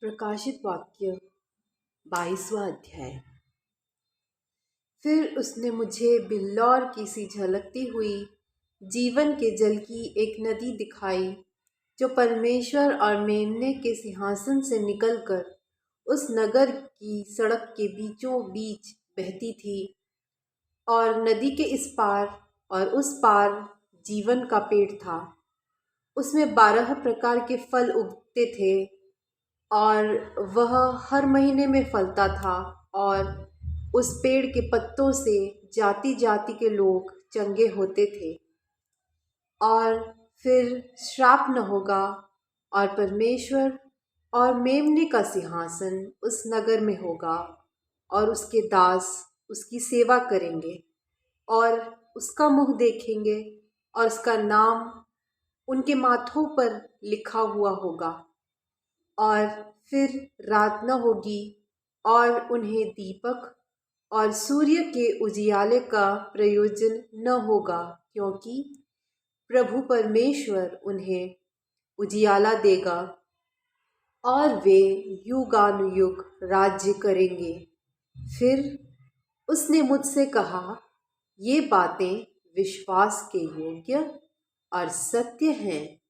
प्रकाशित वाक्य 22वां अध्याय। फिर उसने मुझे बिल्लौर की सी झलकती हुई जीवन के जल की एक नदी दिखाई, जो परमेश्वर और मेमने के सिंहासन से निकलकर उस नगर की सड़क के बीचों बीच बहती थी। और नदी के इस पार और उस पार जीवन का पेड़ था। उसमें 12 प्रकार के फल उगते थे और वह हर महीने में फलता था। और उस पेड़ के पत्तों से जाति जाति के लोग चंगे होते थे। और फिर श्राप न होगा, और परमेश्वर और मेमने का सिंहासन उस नगर में होगा, और उसके दास उसकी सेवा करेंगे और उसका मुंह देखेंगे, और उसका नाम उनके माथों पर लिखा हुआ होगा। और फिर रात न होगी, और उन्हें दीपक और सूर्य के उजियाले का प्रयोजन न होगा, क्योंकि प्रभु परमेश्वर उन्हें उजियाला देगा, और वे युगानुयुग राज्य करेंगे। फिर उसने मुझसे कहा, ये बातें विश्वास के योग्य और सत्य हैं।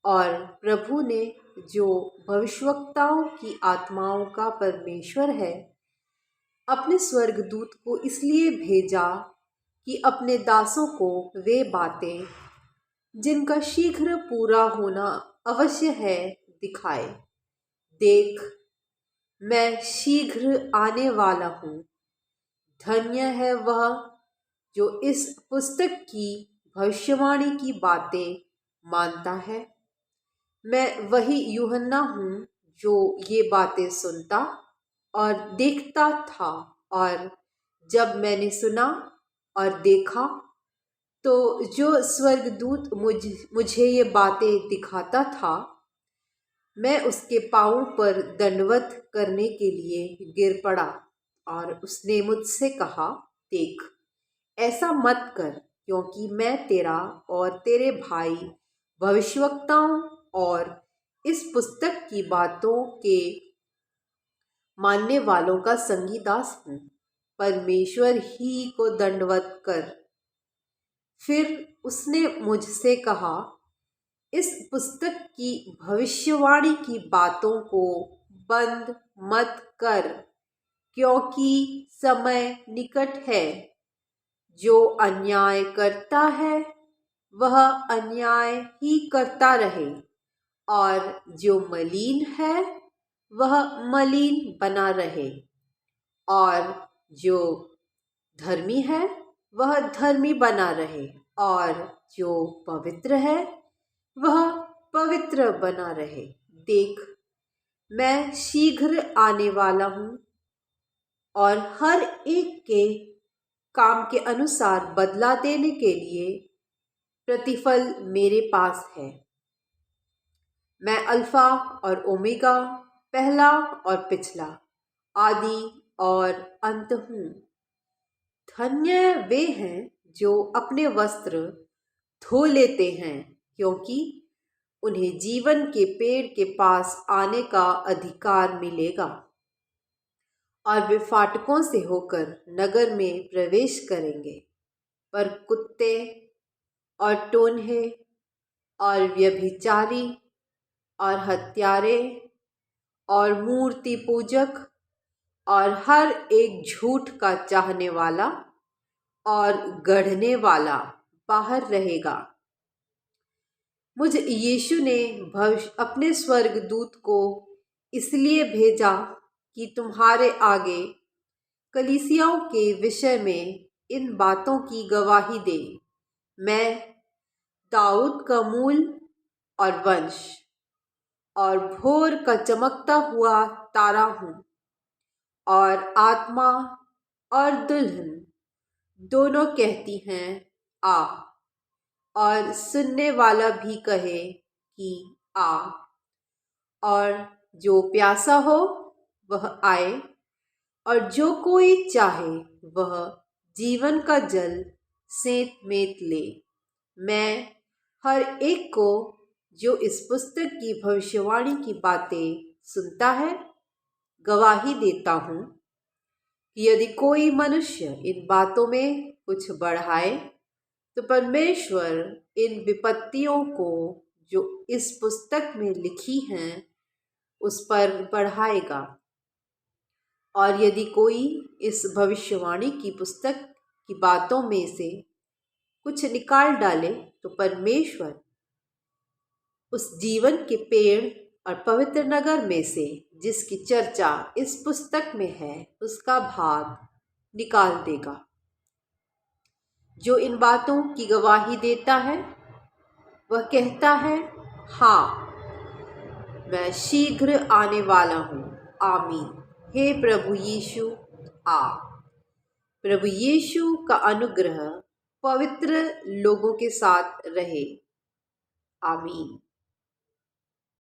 और प्रभु ने, जो भविष्यवक्ताओं की आत्माओं का परमेश्वर है, अपने स्वर्गदूत को इसलिए भेजा कि अपने दासों को वे बातें, जिनका शीघ्र पूरा होना अवश्य है, दिखाए। देख, मैं शीघ्र आने वाला हूँ। धन्य है वह जो इस पुस्तक की भविष्यवाणी की बातें मानता है। मैं वही यूहन्ना हूँ जो ये बातें सुनता और देखता था। और जब मैंने सुना और देखा, तो जो स्वर्गदूत मुझे ये बातें दिखाता था, मैं उसके पाँवों पर दंडवत करने के लिए गिर पड़ा। और उसने मुझसे कहा, देख, ऐसा मत कर, क्योंकि मैं तेरा और तेरे भाई भविष्यवक्ताओं और इस पुस्तक की बातों के मानने वालों का संगी दास हूँ। परमेश्वर ही को दंडवत कर। फिर उसने मुझसे कहा, इस पुस्तक की भविष्यवाणी की बातों को बंद मत कर, क्योंकि समय निकट है। जो अन्याय करता है वह अन्याय ही करता रहे, और जो मलिन है वह मलिन बना रहे, और जो धर्मी है वह धर्मी बना रहे, और जो पवित्र है वह पवित्र बना रहे। देख, मैं शीघ्र आने वाला हूँ, और हर एक के काम के अनुसार बदला देने के लिए प्रतिफल मेरे पास है। मैं अल्फा और ओमेगा, पहला और पिछला, आदि और अंत हूँ। धन्य वे हैं जो अपने वस्त्र धो लेते हैं, क्योंकि उन्हें जीवन के पेड़ के पास आने का अधिकार मिलेगा। और वे फाटकों से होकर नगर में प्रवेश करेंगे। पर कुत्ते और टोन्हे और व्यभिचारी और हत्यारे और मूर्ति पूजक और हर एक झूठ का चाहने वाला और गढ़ने वाला बाहर रहेगा। मुझ यीशु ने अपने स्वर्गदूत को इसलिए भेजा कि तुम्हारे आगे कलीसियाओं के विषय में इन बातों की गवाही दे। मैं दाऊद का मूल और वंश और भोर का चमकता हुआ तारा हूँ। और आत्मा और दुल्हन दोनों कहती हैं, आ। और सुनने वाला भी कहे कि आ। और जो प्यासा हो वह आए, और जो कोई चाहे वह जीवन का जल सेंत मेंत ले। मैं हर एक को जो इस पुस्तक की भविष्यवाणी की बातें सुनता है। गवाही देता हूँ कि यदि कोई मनुष्य इन बातों में कुछ बढ़ाए तो परमेश्वर इन विपत्तियों को जो इस पुस्तक में लिखी हैं उस पर बढ़ाएगा। और यदि कोई इस भविष्यवाणी की पुस्तक की बातों में से कुछ निकाल डाले तो परमेश्वर उस जीवन के पेड़ और पवित्र नगर में से जिसकी चर्चा इस पुस्तक में है उसका भाग निकाल देगा। जो इन बातों की गवाही देता है वह कहता है, हाँ, मैं शीघ्र आने वाला हूँ। आमीन। हे प्रभु यीशु आ। प्रभु यीशु का अनुग्रह पवित्र लोगों के साथ रहे। आमीन।